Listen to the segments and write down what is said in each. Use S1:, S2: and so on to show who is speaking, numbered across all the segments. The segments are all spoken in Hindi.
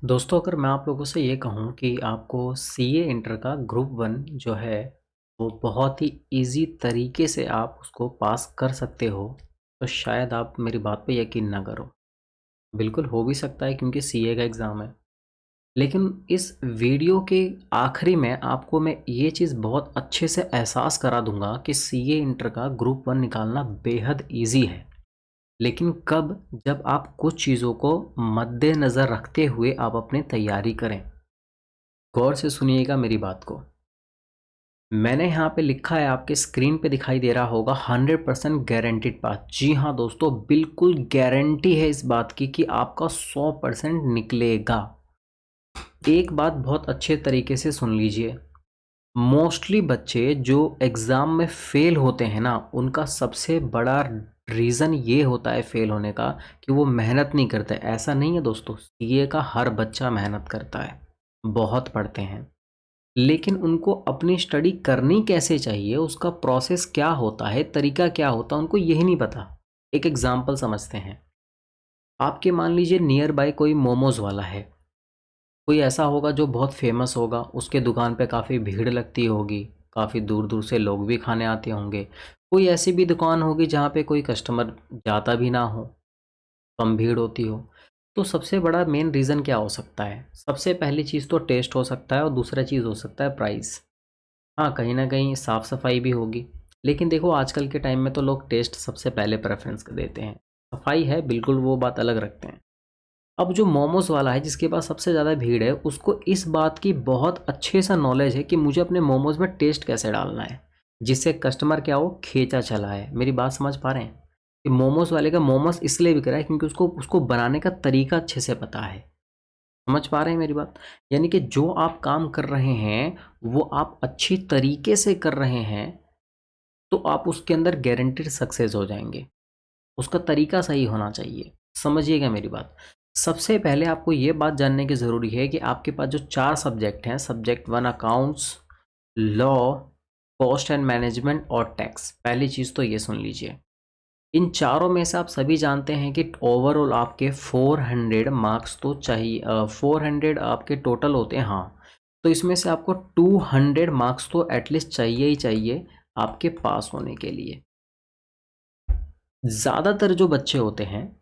S1: दोस्तों, अगर मैं आप लोगों से ये कहूँ कि आपको सीए इंटर का ग्रुप वन जो है वो बहुत ही इजी तरीके से आप उसको पास कर सकते हो, तो शायद आप मेरी बात पे यकीन ना करो। बिल्कुल हो भी सकता है क्योंकि सीए का एग्ज़ाम है। लेकिन इस वीडियो के आखिरी में आपको मैं ये चीज़ बहुत अच्छे से एहसास करा दूंगा कि सीए इंटर का ग्रुप वन निकालना बेहद ईजी है। लेकिन कब? जब आप कुछ चीज़ों को मद्देनज़र रखते हुए आप अपनी तैयारी करें। गौर से सुनिएगा मेरी बात को। मैंने यहाँ पे लिखा है, आपके स्क्रीन पे दिखाई दे रहा होगा 100% गारंटीड पास। जी हाँ दोस्तों, बिल्कुल गारंटी है इस बात की कि आपका 100% निकलेगा। एक बात बहुत अच्छे तरीके से सुन लीजिए। मोस्टली बच्चे जो एग्ज़ाम में फ़ेल होते हैं ना, उनका सबसे बड़ा रीज़न ये होता है फ़ेल होने का कि वो मेहनत नहीं करते। ऐसा नहीं है दोस्तों, सीए का हर बच्चा मेहनत करता है, बहुत पढ़ते हैं। लेकिन उनको अपनी स्टडी करनी कैसे चाहिए, उसका प्रोसेस क्या होता है, तरीका क्या होता है, उनको यही नहीं पता। एक एग्जांपल समझते हैं। आपके मान लीजिए नियर बाय कोई मोमोज़ वाला है। कोई ऐसा होगा जो बहुत फेमस होगा, उसके दुकान पे काफ़ी भीड़ लगती होगी, काफ़ी दूर दूर से लोग भी खाने आते होंगे। कोई ऐसी भी दुकान होगी जहाँ पे कोई कस्टमर जाता भी ना हो, कम भीड़ होती हो। तो सबसे बड़ा मेन रीज़न क्या हो सकता है? सबसे पहली चीज़ तो टेस्ट हो सकता है और दूसरा चीज़ हो सकता है प्राइस। हाँ, कहीं न कहीं साफ़-सफ़ाई भी होगी। लेकिन देखो, आजकल के टाइम में तो लोग टेस्ट सबसे पहले प्रेफ़रेंस देते हैं। सफ़ाई है बिल्कुल, वो बात अलग रखते हैं। अब जो मोमोज़ वाला है जिसके पास सबसे ज़्यादा भीड़ है, उसको इस बात की बहुत अच्छे से नॉलेज है कि मुझे अपने मोमोज़ में टेस्ट कैसे डालना है, जिससे कस्टमर क्या हो, खींचा चला है। मेरी बात समझ पा रहे हैं? कि मोमोज़ वाले का मोमोज़ इसलिए बिक रहा है क्योंकि उसको उसको बनाने का तरीका अच्छे से पता है। समझ पा रहे हैं मेरी बात? यानी कि जो आप काम कर रहे हैं, वो आप अच्छी तरीके से कर रहे हैं, तो आप उसके अंदर गारंटीड सक्सेस हो जाएँगे। उसका तरीका सही होना चाहिए। समझिएगा मेरी बात। सबसे पहले आपको ये बात जानने की ज़रूरी है कि आपके पास जो 4 सब्जेक्ट हैं, subject 1 accounts, law, cost and management और टैक्स। पहली चीज़ तो ये सुन लीजिए। इन चारों में से आप सभी जानते हैं कि ओवरऑल आपके 400 मार्क्स तो चाहिए, 400 आपके टोटल होते हैं, हाँ। तो इसमें से आपको 200 मार्क्स तो एटलीस्ट चाहिए ही चाहिए आपके पास होने के लिए। ज़्यादातर जो बच्चे होते हैं,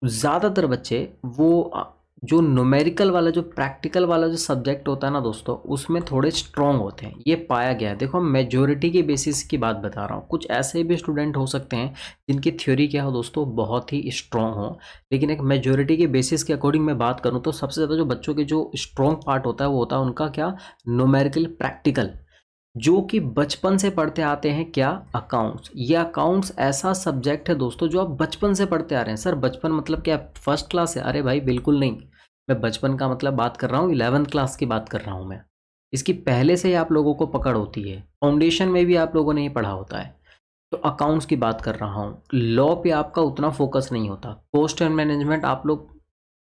S1: ज़्यादातर बच्चे वो जो न्यूमेरिकल वाला, जो प्रैक्टिकल वाला जो सब्जेक्ट होता है ना दोस्तों, उसमें थोड़े स्ट्रॉन्ग होते हैं। ये पाया गया है। देखो, मेजॉरिटी के बेसिस की बात बता रहा हूँ। कुछ ऐसे भी स्टूडेंट हो सकते हैं जिनकी थ्योरी क्या हो दोस्तों, बहुत ही स्ट्रॉन्ग हो। लेकिन एक मेजॉरिटी के बेसिस के अकॉर्डिंग मैं बात करूँ तो सबसे ज़्यादा जो बच्चों के जो स्ट्रॉन्ग पार्ट होता है वो होता है उनका क्या, न्यूमेरिकल प्रैक्टिकल, जो कि बचपन से पढ़ते आते हैं। क्या? अकाउंट्स। ये अकाउंट्स ऐसा सब्जेक्ट है दोस्तों जो आप बचपन से पढ़ते आ रहे हैं। सर बचपन मतलब क्या, फर्स्ट क्लास है? अरे भाई बिल्कुल नहीं। मैं बचपन का मतलब बात कर रहा हूँ, 11th क्लास की बात कर रहा हूँ मैं। इसकी पहले से ही आप लोगों को पकड़ होती है, फाउंडेशन में भी आप लोगों ने ये पढ़ा होता है। तो अकाउंट्स की बात कर रहा हूँ। लॉ पे आपका उतना फोकस नहीं होता। कॉस्ट एंड मैनेजमेंट आप लोग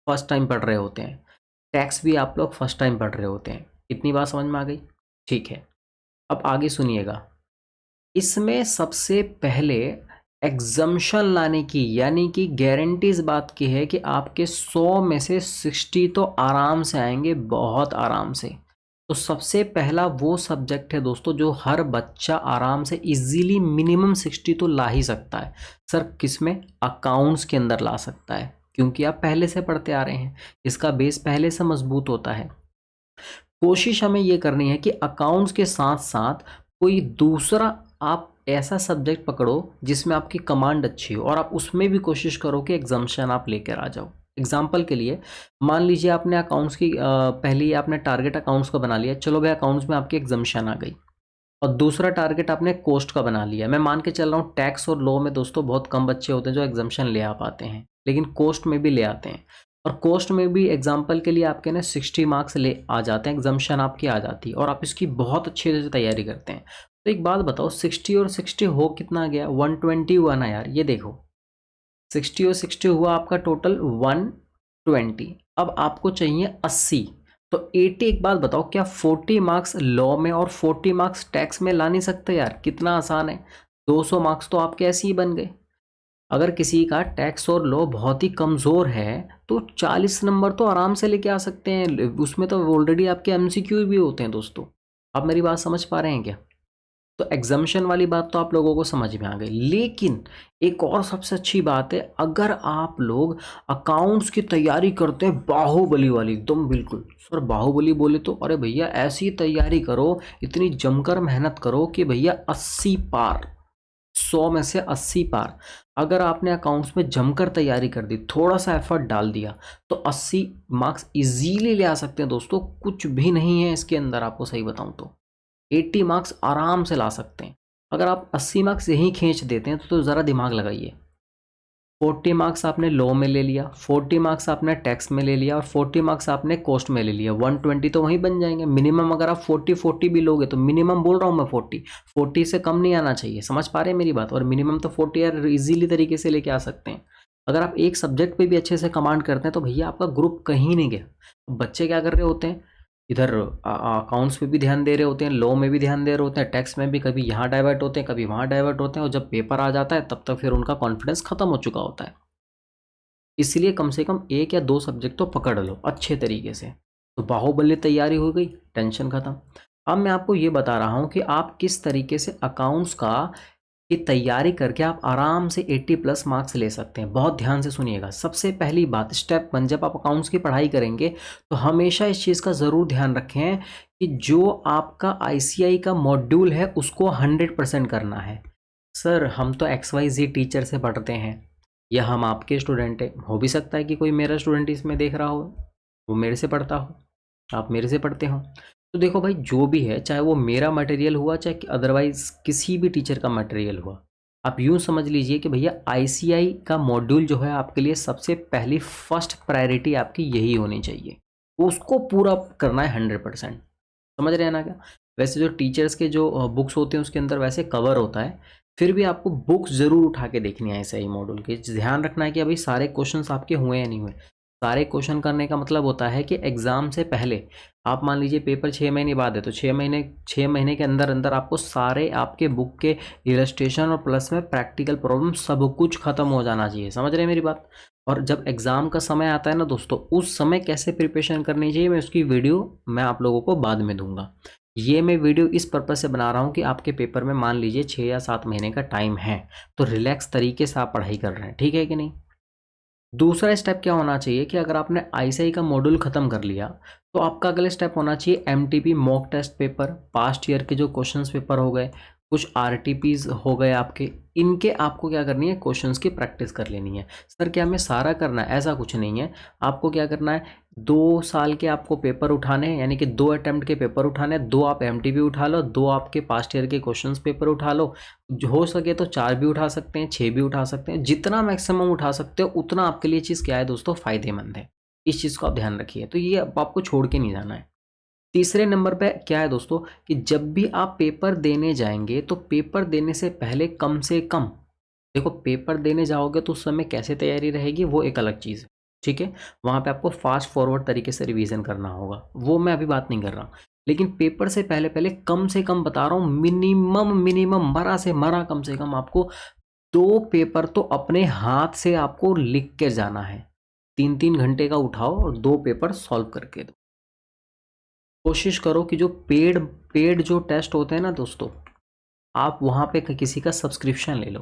S1: फर्स्ट टाइम पढ़ रहे होते हैं। टैक्स भी आप लोग फर्स्ट टाइम पढ़ रहे होते हैं। इतनी बात समझ में आ गई? ठीक है। अब आगे सुनिएगा। इसमें सबसे पहले एग्जम्पशन लाने की, यानी कि गारंटी इस बात की है कि आपके 100 में से 60 तो आराम से आएंगे, बहुत आराम से। तो सबसे पहला वो सब्जेक्ट है दोस्तों जो हर बच्चा आराम से इजीली मिनिमम 60 तो ला ही सकता है। सर किसमें? अकाउंट्स के अंदर ला सकता है, क्योंकि आप पहले से पढ़ते आ रहे हैं। इसका बेस पहले से मजबूत होता है। कोशिश हमें ये करनी है कि अकाउंट्स के साथ साथ कोई दूसरा आप ऐसा सब्जेक्ट पकड़ो जिसमें आपकी कमांड अच्छी हो, और आप उसमें भी कोशिश करो कि एग्जाम्शन आप लेकर आ जाओ। एग्जाम्पल के लिए मान लीजिए आपने अकाउंट्स की पहले ही आपने टारगेट अकाउंट्स का बना लिया। चलो भाई, अकाउंट्स में आपकी एग्जाम्शन आ गई। और दूसरा टारगेट आपने कोस्ट का बना लिया। मैं मान के चल रहा हूँ टैक्स और लॉ में दोस्तों बहुत कम बच्चे होते हैं जो एग्जाम्शन ले आ पाते हैं, लेकिन कोस्ट में भी ले आते हैं। और कोस्ट में भी एग्जाम्पल के लिए आपके ना 60 मार्क्स ले आ जाते हैं, एग्जाम्शन आपकी आ जाती है, और आप इसकी बहुत अच्छे से तैयारी करते हैं। तो एक बात बताओ, 60 और 60 हो कितना गया? 120 हुआ ना यार। ये देखो, 60 और 60 हुआ आपका टोटल 120। अब आपको चाहिए 80। तो 80, एक बात बताओ, क्या 40 मार्क्स लॉ में और 40 मार्क्स टैक्स में ला नहीं सकते यार? कितना आसान है। 200 मार्क्स तो आपके ऐसे ही बन गए। अगर किसी का टैक्स और लॉ बहुत ही कमज़ोर है तो 40 नंबर तो आराम से लेके आ सकते हैं, उसमें तो ऑलरेडी आपके एमसीक्यू भी होते हैं दोस्तों। आप मेरी बात समझ पा रहे हैं क्या? तो एग्जाम्शन वाली बात तो आप लोगों को समझ में आ गई, लेकिन एक और सबसे अच्छी बात है, अगर आप लोग अकाउंट्स की तैयारी करते हैं बाहुबली वाली एकदम, बिल्कुल सर बाहुबली बोले तो अरे भैया ऐसी तैयारी करो, इतनी जमकर मेहनत करो कि भैया 80 पार, 100 में से 80 पार। अगर आपने अकाउंट्स में जमकर तैयारी कर दी, थोड़ा सा एफर्ट डाल दिया, तो 80 मार्क्स इजीली ले आ सकते हैं दोस्तों। कुछ भी नहीं है इसके अंदर, आपको सही बताऊं तो 80 मार्क्स आराम से ला सकते हैं। अगर आप 80 मार्क्स यहीं खींच देते हैं तो ज़रा दिमाग लगाइए। 40 मार्क्स आपने लॉ में ले लिया, 40 मार्क्स आपने टैक्स में ले लिया और 40 मार्क्स आपने कॉस्ट में ले लिया, 120 तो वहीं बन जाएंगे मिनिमम। अगर आप 40 भी लोगे तो मिनिमम बोल रहा हूँ मैं 40 से कम नहीं आना चाहिए। समझ पा रहे हैं मेरी बात? और मिनिमम तो 40 यार इजीली तरीके से लेके आ सकते हैं। अगर आप एक सब्जेक्ट पे भी अच्छे से कमांड करते हैं तो भैया आपका ग्रुप कहीं नहीं गया। बच्चे क्या कर रहे होते हैं, इधर अकाउंट्स पे भी ध्यान दे रहे होते हैं, लॉ में भी ध्यान दे रहे होते हैं, टैक्स में भी, कभी यहाँ डाइवर्ट होते हैं कभी वहाँ डाइवर्ट होते हैं, और जब पेपर आ जाता है तब तक फिर उनका कॉन्फिडेंस खत्म हो चुका होता है। इसलिए कम से कम 1 या 2 सब्जेक्ट तो पकड़ लो अच्छे तरीके से। तो बाहुबली तैयारी हो गई, टेंशन खत्म। अब मैं आपको ये बता रहा हूँ कि आप किस तरीके से अकाउंट्स का की तैयारी करके आप आराम से 80 प्लस मार्क्स ले सकते हैं। बहुत ध्यान से सुनिएगा। सबसे पहली बात, स्टेप 1, जब आप अकाउंट्स की पढ़ाई करेंगे तो हमेशा इस चीज़ का ज़रूर ध्यान रखें कि जो आपका आईसीआई का मॉड्यूल है उसको 100% करना है। सर हम तो XYZ टीचर से पढ़ते हैं, या हम आपके स्टूडेंट हैं, हो भी सकता है कि कोई मेरा स्टूडेंट इसमें देख रहा हो, वो मेरे से पढ़ता हो, आप मेरे से पढ़ते हो। तो देखो भाई, जो भी है, चाहे वो मेरा मटेरियल हुआ चाहे अदरवाइज किसी भी टीचर का मटेरियल हुआ, आप यूँ समझ लीजिए कि भैया आईसीआई का मॉड्यूल जो है आपके लिए सबसे पहली फर्स्ट प्रायोरिटी आपकी यही होनी चाहिए। उसको पूरा करना है 100%। समझ रहे हैं ना क्या? वैसे जो टीचर्स के जो बुक्स होते हैं उसके अंदर वैसे कवर होता है, फिर भी आपको बुक्स ज़रूर उठा के देखनी है ऐसे ही मॉड्यूल के। ध्यान रखना है कि अभी सारे क्वेश्चंस आपके हुए या नहीं हुए। सारे क्वेश्चन करने का मतलब होता है कि एग्ज़ाम से पहले, आप मान लीजिए पेपर 6 महीने बाद है तो 6 महीने के अंदर अंदर आपको सारे आपके बुक के इलस्ट्रेशन और प्लस में प्रैक्टिकल प्रॉब्लम सब कुछ ख़त्म हो जाना चाहिए। समझ रहे हैं मेरी बात? और जब एग्ज़ाम का समय आता है ना दोस्तों, उस समय कैसे प्रिपरेशन करनी चाहिए, मैं उसकी वीडियो मैं आप लोगों को बाद में दूंगा। ये मैं वीडियो इस पर्पज़ से बना रहा हूँ कि आपके पेपर में मान लीजिए 6 या 7 महीने का टाइम है, तो रिलैक्स तरीके से आप पढ़ाई कर रहे हैं, ठीक है कि नहीं। दूसरा स्टेप क्या होना चाहिए कि अगर आपने आईसीआई का मॉड्यूल ख़त्म कर लिया तो आपका अगला स्टेप होना चाहिए MTP mock test paper, past year के जो क्वेश्चंस पेपर हो गए, कुछ आरटीपीज हो गए आपके, इनके आपको क्या करनी है, क्वेश्चंस की प्रैक्टिस कर लेनी है। सर क्या हमें सारा करना है? ऐसा कुछ नहीं है। आपको क्या करना है, 2 साल के आपको पेपर उठाने हैं, यानी कि 2 अटेम्प्ट के पेपर उठाने हैं। 2 आप एमटीपी उठा लो, 2 आपके पास्ट ईयर के क्वेश्चंस पेपर उठा लो, जो हो सके तो 4 भी उठा सकते हैं, 6 भी उठा सकते हैं। जितना मैक्सिमम उठा सकते हो उतना आपके लिए चीज़ क्या है दोस्तों, फ़ायदेमंद है। इस चीज़ को आप ध्यान रखिए। तो ये आपको छोड़ के नहीं जाना है। तीसरे नंबर पे क्या है दोस्तों कि जब भी आप पेपर देने जाएंगे तो पेपर देने से पहले कम से कम, देखो पेपर देने जाओगे तो उस समय कैसे तैयारी रहेगी वो एक अलग चीज़ है, ठीक है। वहाँ पे आपको फास्ट फॉरवर्ड तरीके से रिवीजन करना होगा, वो मैं अभी बात नहीं कर रहा। लेकिन पेपर से पहले पहले कम से कम बता रहा हूँ, मिनिमम मरा से मरा कम से कम आपको 2 पेपर तो अपने हाथ से आपको लिख के जाना है। 3-3 घंटे का उठाओ और 2 पेपर सॉल्व करके दो। कोशिश करो कि जो पेड जो टेस्ट होते हैं ना दोस्तों, आप वहाँ पे किसी का सब्सक्रिप्शन ले लो।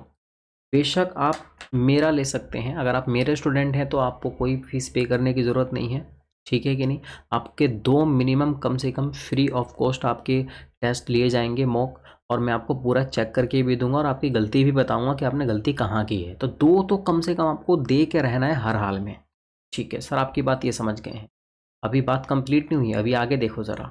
S1: बेशक आप मेरा ले सकते हैं, अगर आप मेरे स्टूडेंट हैं तो आपको कोई फीस पे करने की ज़रूरत नहीं है, ठीक है कि नहीं। आपके 2 मिनिमम कम से कम फ्री ऑफ कॉस्ट आपके टेस्ट लिए जाएंगे मॉक, और मैं आपको पूरा चेक करके भी दूंगा और आपकी गलती भी बताऊंगा कि आपने गलती कहाँ की है। तो 2 तो कम से कम आपको दे के रहना है हर हाल में, ठीक है। सर आपकी बात ये समझ गए हैं। अभी बात कंप्लीट नहीं हुई, अभी आगे देखो ज़रा।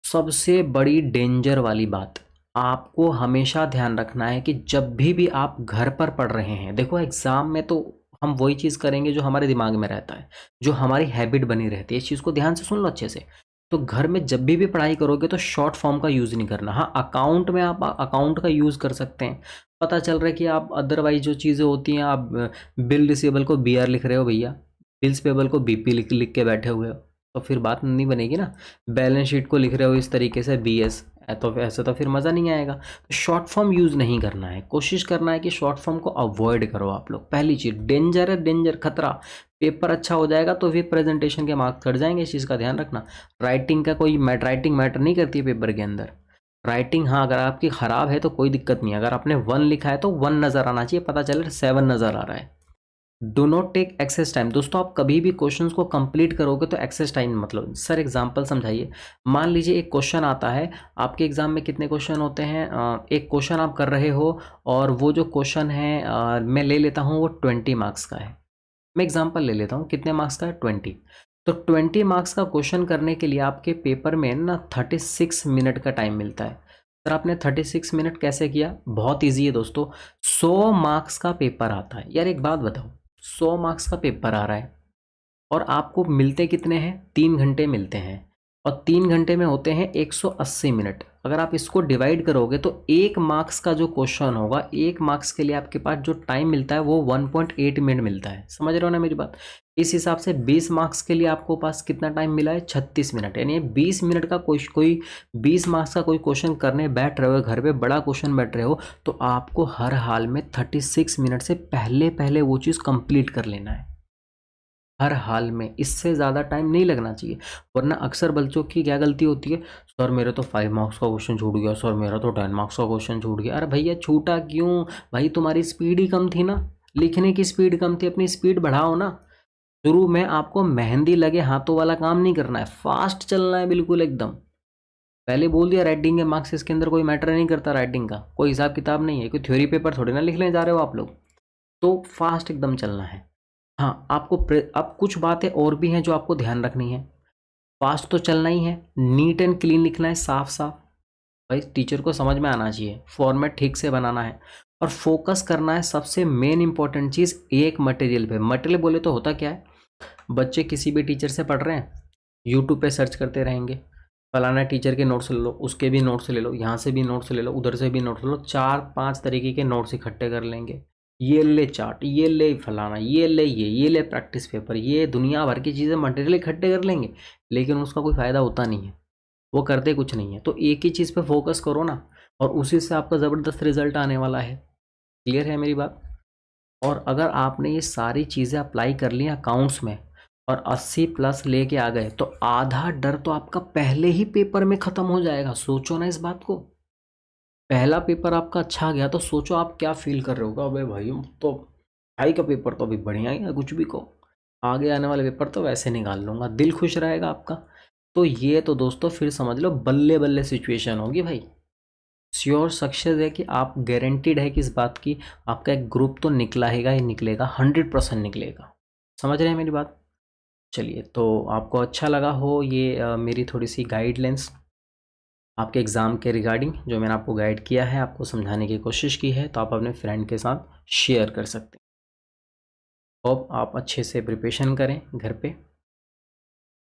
S1: सबसे बड़ी डेंजर वाली बात आपको हमेशा ध्यान रखना है कि जब भी आप घर पर पढ़ रहे हैं, देखो एग्ज़ाम में तो हम वही चीज़ करेंगे जो हमारे दिमाग में रहता है, जो हमारी हैबिट बनी रहती है। इस चीज़ को ध्यान से सुन लो अच्छे से। तो घर में जब भी पढ़ाई करोगे तो शॉर्ट फॉर्म का यूज़ नहीं करना। हाँ, अकाउंट में आप अकाउंट का यूज़ कर सकते हैं। पता चल रहा है कि आप अदरवाइज जो चीज़ें होती हैं, आप बिल रिसीवेबल को BR लिख रहे हो भैया, बिल्स पेबल को BP लिख के बैठे हुए हो, तो फिर बात नहीं बनेगी ना। बैलेंस शीट को लिख रहे हो इस तरीके से BS, तो ऐसे तो फिर मज़ा नहीं आएगा। तो शॉर्ट फॉर्म यूज़ नहीं करना है, कोशिश करना है कि शॉर्ट फॉर्म को अवॉइड करो आप लोग। पहली चीज़, डेंजर है, डेंजर, खतरा। पेपर अच्छा हो जाएगा तो फिर प्रेजेंटेशन के मार्क्स कट जाएंगे, इस चीज़ का ध्यान रखना। राइटिंग का कोई राइटिंग मैटर नहीं करती है पेपर के अंदर। राइटिंग हाँ अगर आपकी ख़राब है तो कोई दिक्कत नहीं है, अगर आपने 1 लिखा है तो 1 नज़र आना चाहिए, पता चले 7 नज़र आ रहा है। Do not take excess time. दोस्तों आप कभी भी क्वेश्चंस को कंप्लीट करोगे तो एक्सेस टाइम मतलब, सर एग्जांपल समझाइए। मान लीजिए एक क्वेश्चन आता है, आपके एग्जाम में कितने क्वेश्चन होते हैं, एक क्वेश्चन आप कर रहे हो और वो जो क्वेश्चन है मैं ले लेता हूँ वो 20 मार्क्स का है। मैं एग्जाम्पल ले लेता हूँ, कितने मार्क्स का है, 20। तो 20 मार्क्स का क्वेश्चन करने के लिए आपके पेपर में ना 36 मिनट का टाइम मिलता है। सर आपने 36 मिनट कैसे किया? बहुत ईजी है दोस्तों। 100 मार्क्स का पेपर आता है। यार एक बात बताओ, 100 मार्क्स का पेपर आ रहा है और आपको मिलते कितने हैं? 3 घंटे मिलते हैं, और 3 घंटे में होते हैं 180 मिनट। अगर आप इसको डिवाइड करोगे तो 1 मार्क्स का जो क्वेश्चन होगा, 1 मार्क्स के लिए आपके पास जो टाइम मिलता है वो 1.8 मिनट मिलता है। समझ रहे हो ना मेरी बात? इस हिसाब से 20 मार्क्स के लिए आपको पास कितना टाइम मिला है? 36 मिनट। यानी 20 मिनट का कोई 20 मार्क्स का कोई क्वेश्चन करने बैठ रहे हो, घर पे बड़ा क्वेश्चन बैठ रहे हो, तो आपको हर हाल में 36 मिनट से पहले पहले वो चीज़ कंप्लीट कर लेना है, हर हाल में। इससे ज़्यादा टाइम नहीं लगना चाहिए। वरना अक्सर बच्चों की क्या गलती होती है, सर मेरे तो 5 मार्क्स का क्वेश्चन छूट गया, सर मेरा तो 10 मार्क्स का क्वेश्चन छूट गया। अरे भैया छूटा क्यों? भाई तुम्हारी स्पीड ही कम थी ना, लिखने की स्पीड कम थी, अपनी स्पीड बढ़ाओ ना। शुरू में आपको मेहंदी लगे हाथों वाला काम नहीं करना है, फास्ट चलना है बिल्कुल एकदम। पहले बोल दिया राइटिंग के मार्क्स इसके अंदर कोई मैटर नहीं करता, राइटिंग का कोई हिसाब किताब नहीं है, कोई थ्योरी पेपर थोड़ी ना लिखने जा रहे हो आप लोग। तो फास्ट एकदम चलना है। हाँ आपको अब कुछ बातें और भी हैं जो आपको ध्यान रखनी है। फास्ट तो चलना ही है, नीट एंड क्लीन लिखना है, साफ साफ। भाई टीचर को समझ में आना चाहिए, फॉर्मेट ठीक से बनाना है, और फोकस करना है सबसे मेन इंपॉर्टेंट चीज़ एक मटेरियल पे। मटेरियल बोले तो होता क्या है, बच्चे किसी भी टीचर से पढ़ रहे हैं, यूट्यूब पे सर्च करते रहेंगे, फलाना टीचर के नोट्स ले लो, उसके भी नोट्स ले लो, यहाँ से भी नोट्स ले लो, उधर से भी नोट्स ले लो, 4-5 तरीके के नोट्स इकट्ठे कर लेंगे। ये ले चार्ट, ये ले फलाना, ये ले ये ले प्रैक्टिस पेपर, ये दुनिया भर की चीज़ें मटेरियल इकट्ठे कर लेंगे, लेकिन उसका कोई फ़ायदा होता नहीं है, वो करते कुछ नहीं है। तो एक ही चीज़ पे फोकस करो ना, और उसी से आपका ज़बरदस्त रिजल्ट आने वाला है। क्लियर है मेरी बात? और अगर आपने ये सारी चीज़ें अप्लाई कर ली अकाउंट्स में और 80 प्लस लेके आ गए, तो आधा डर तो आपका पहले ही पेपर में ख़त्म हो जाएगा। सोचो ना इस बात को। पहला पेपर आपका अच्छा गया तो सोचो आप क्या फील कर रहे होगा, अबे भाई तो भाई का पेपर तो अभी बढ़िया ही है, कुछ भी को आगे आने वाले पेपर तो वैसे निकाल लूँगा, दिल खुश रहेगा आपका। तो ये तो दोस्तों फिर समझ लो बल्ले बल्ले सिचुएशन होगी भाई। श्योर सक्सेस है कि आप गारंटीड है कि इस बात की, आपका एक ग्रुप तो निकला ही निकलेगा, 100% निकलेगा। समझ रहे हैं मेरी बात? चलिए, तो आपको अच्छा लगा हो ये मेरी थोड़ी सी गाइडलाइंस आपके एग्ज़ाम के रिगार्डिंग, जो मैंने आपको गाइड किया है, आपको समझाने की कोशिश की है, तो आप अपने फ्रेंड के साथ शेयर कर सकते हैं। होप आप अच्छे से प्रिपरेशन करें घर पे।